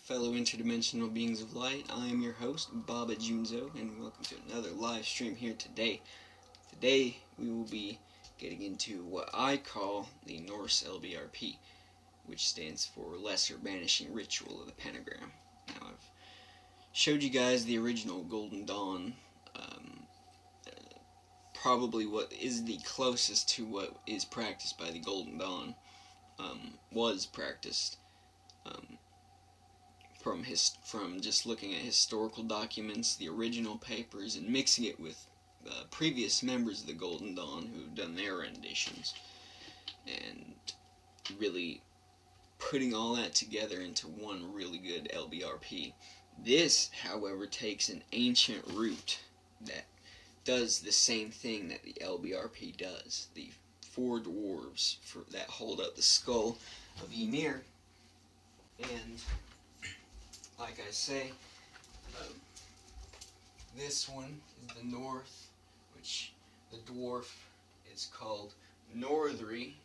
fellow interdimensional beings of light. I am your host, Baba Junzo, and welcome to another live stream here today. Today, we will be getting into what I call the Norse lbrp, which stands for Lesser Banishing Ritual of the Pentagram. Now, I've showed you guys the original Golden Dawn, probably what is the closest to what is practiced by the Golden Dawn, was practiced. From just looking at historical documents, the original papers, and mixing it with previous members of the Golden Dawn who've done their renditions, and really putting all that together into one really good lbrp. This, however, takes an ancient root that does the same thing that the lbrp does. The four dwarves that hold up the skull of Ymir, and like I say, this one is the north, which the dwarf is called Northri,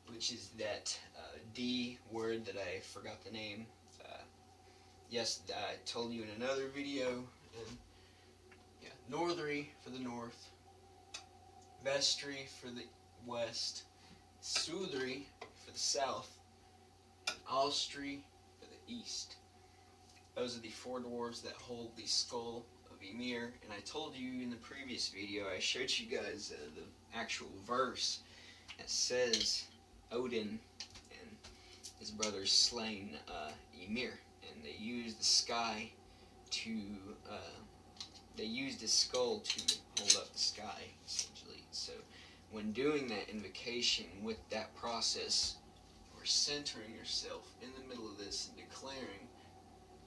which is that D word that I forgot the name. Yes, I told you in another video. Yeah, Northri for the north, Vestri for the west, Sudri for the south, and Alstri for the east. Those are the four dwarves that hold the skull of Ymir, and I told you in the previous video, I showed you guys the actual verse that says Odin and his brothers slain Ymir, and they used the sky to, they used his skull to hold up the sky, essentially. So when doing that invocation with that process, you're centering yourself in the middle of this and declaring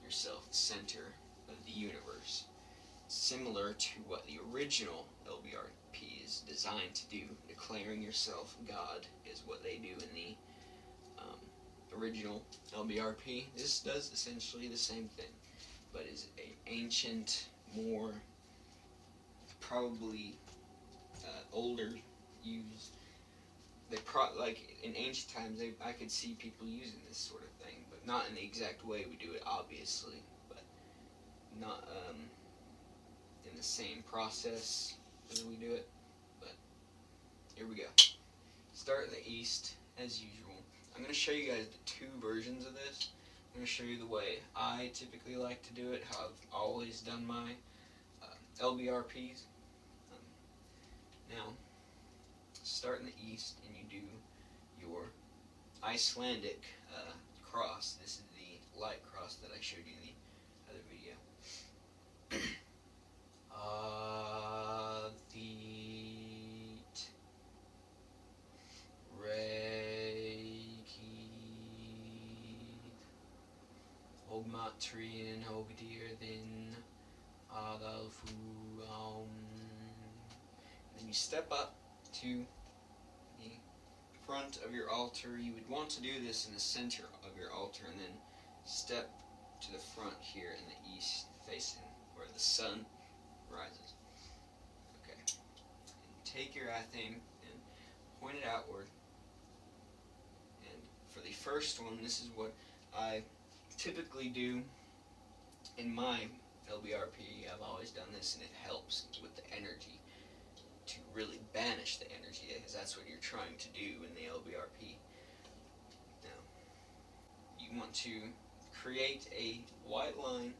yourself the center of the universe, similar to what the original lbrp is designed to do. Declaring yourself God is what they do in the original lbrp. This does essentially the same thing, but is an ancient, more probably older used. Like in ancient times, I could see people using this sort of thing, but not in the exact way we do it, obviously, but not in the same process as we do it. But here we go. Start in the east, as usual. I'm going to show you guys the two versions of this. I'm going to show you the way I typically like to do it, how I've always done my lbrps. Now, start in the east, and you do your Icelandic cross. This is the light cross that I showed you in the other video. Thit Reiki Ogmatrian Hogdirðin Adalfu Then you step up to the front of your altar. You would want to do this in the center of your altar, and then step to the front here in the east facing where the sun rises. Okay. And take your thing and point it outward. And for the first one, this is what I typically do in my lbrp. I've always done this, and it helps with the energy, to really banish the energy, because that's what you're trying to do in the lbrp. Now, you want to create a white line,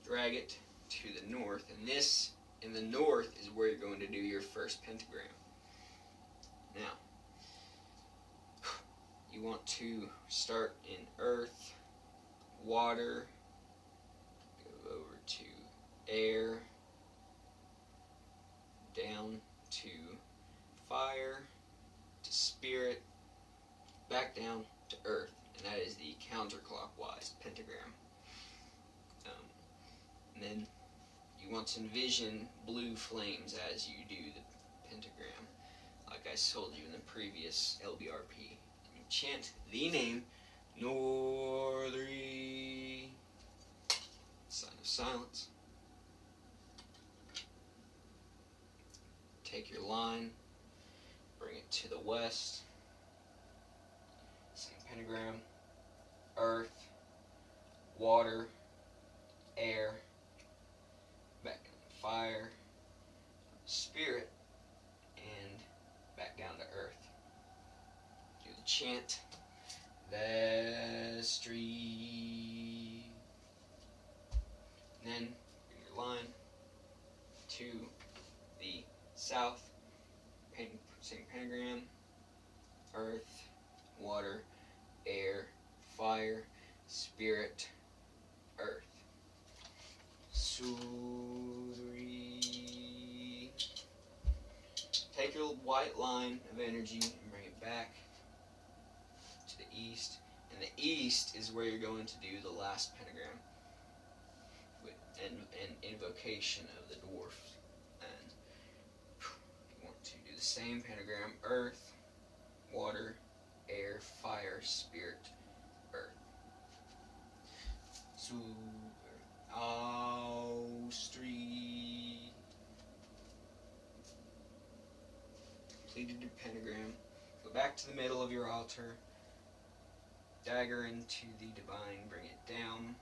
drag it to the north, and this, in the north, is where you're going to do your first pentagram. Now, you want to start in earth, water, go over to air, down to fire, to spirit, back down to earth, and that is the counterclockwise pentagram. And then you want to envision blue flames as you do the pentagram, like I told you in the previous lbrp. And you chant the name Northri, sign of silence. Take your line, bring it to the west, same pentagram, earth, water, air, back down to fire, spirit, and back down to earth. Do the chant. Vestry. And then bring your line to the south, same pentagram, earth, water, air, fire, spirit, earth. Sudri. Take your white line of energy and bring it back to the east. And the east is where you're going to do the last pentagram with an invocation of the dwarf. And you want to do the same pentagram: earth, water, air, fire, spirit, earth. Austri. Completed your pentagram. Go back to the middle of your altar. Dagger into the divine. Bring it down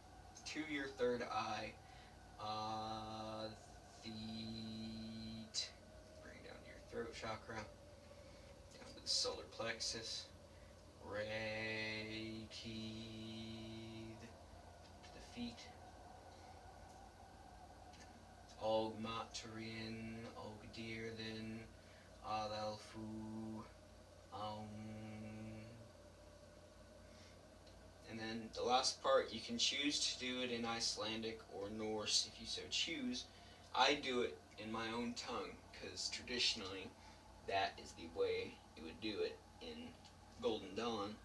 to your third eye. Bring it down to your throat chakra. Down to the solar plexus. Reiki to the feet. Ogmatrin, Ogdirden, Adalfu, And then the last part, you can choose to do it in Icelandic or Norse if you so choose. I do it in my own tongue because traditionally that is the way you would do it in Golden Dawn.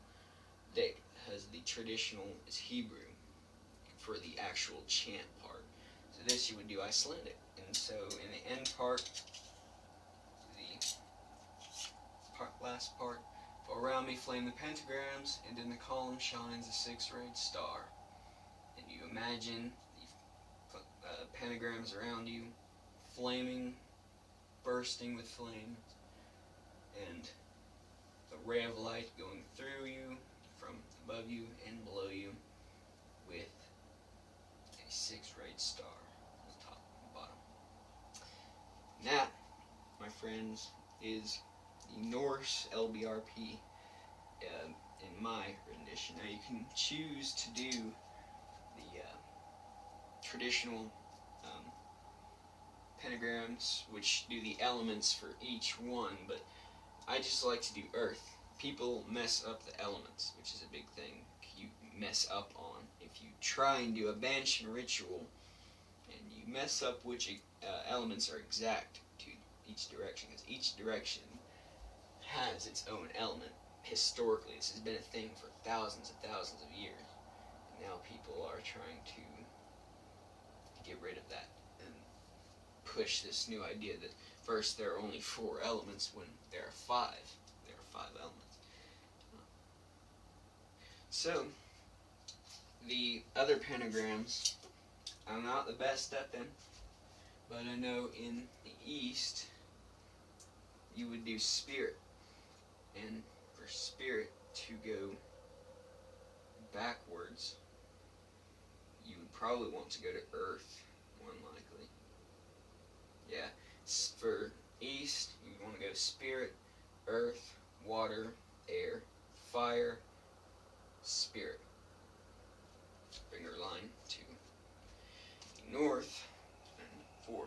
That has the traditional is Hebrew for the actual chant part. So this you would do Icelandic. And so in the end part, last part, around me flame the pentagrams, and in the column shines a six-rayed star. And you imagine the pentagrams around you flaming, bursting with flames, and a ray of light going through you, from above you and below you, with a six-rayed star on the top and bottom. And that, my friends, is the Norse lbrp in my rendition. Now you can choose to do the traditional pentagrams, which do the elements for each one, but I just like to do earth. People mess up the elements, which is a big thing you mess up on. If you try and do a banishing ritual and you mess up which elements are exact to each direction, because each direction has its own element. Historically, this has been a thing for thousands and thousands of years. And now people are trying to get rid of that and push this new idea that first there are only 4 elements when there are 5. There are 5 elements. So, the other pentagrams, I'm not the best at them, but I know in the East, you would do spirit. And for spirit to go backwards, you would probably want to go to earth, more than likely. Yeah, for east, you would want to go spirit, earth, water, air, fire, spirit. Bring your line to the north, and for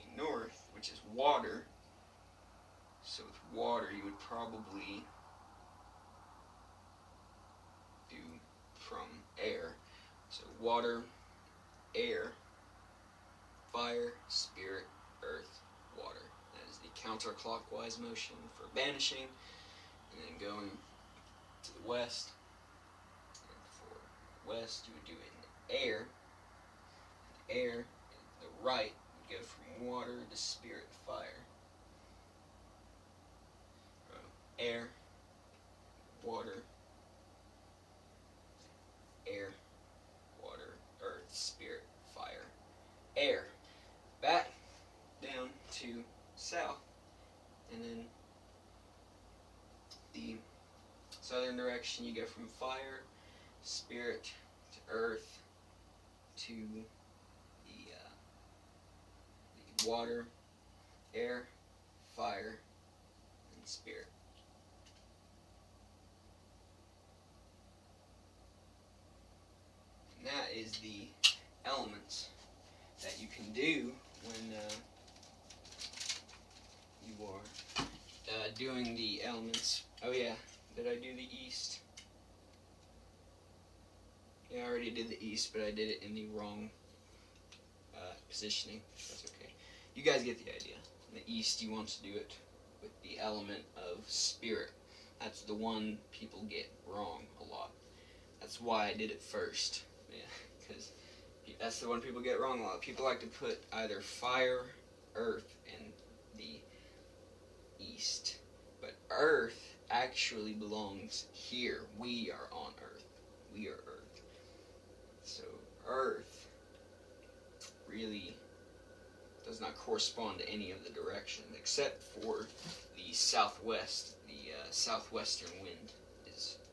the north, which is water. So with water, you would probably do from air. So water, air, fire, spirit, earth, water. That is the counterclockwise motion for banishing. And then going to the west. And for west, you would do it in the air. And air, the right, would go from water to spirit, fire. Air, water, air, water, earth, spirit, fire, air. Back down to south, and then the southern direction you go from fire, spirit, to earth, to the water, air, fire, and spirit. And that is the elements that you can do when you are doing the elements. Oh yeah, did I do the east? Yeah, I already did the east, but I did it in the wrong positioning. That's okay. You guys get the idea. In the east, you want to do it with the element of spirit. That's the one people get wrong a lot. That's why I did it first. Yeah, because that's the one people get wrong a lot. People like to put either fire, earth in the east. But earth actually belongs here. We are on earth. We are earth. So earth really does not correspond to any of the directions except for the southwest. The southwestern wind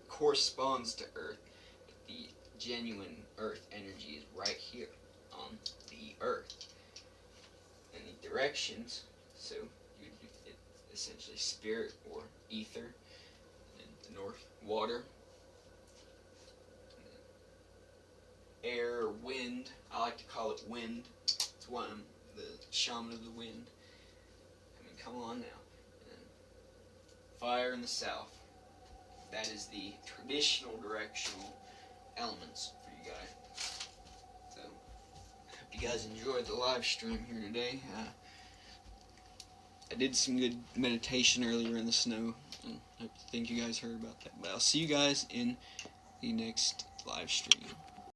corresponds to earth. But the genuine earth energy is right here on the earth. And the directions, so it's essentially spirit or ether, and the north, water, air, wind. I like to call it wind. It's why I'm the shaman of the wind. I mean, come on now. And fire in the south. That is the traditional directional elements for you guys. So, I hope you guys enjoyed the live stream here today. I did some good meditation earlier in the snow, and I think you guys heard about that. But I'll see you guys in the next live stream.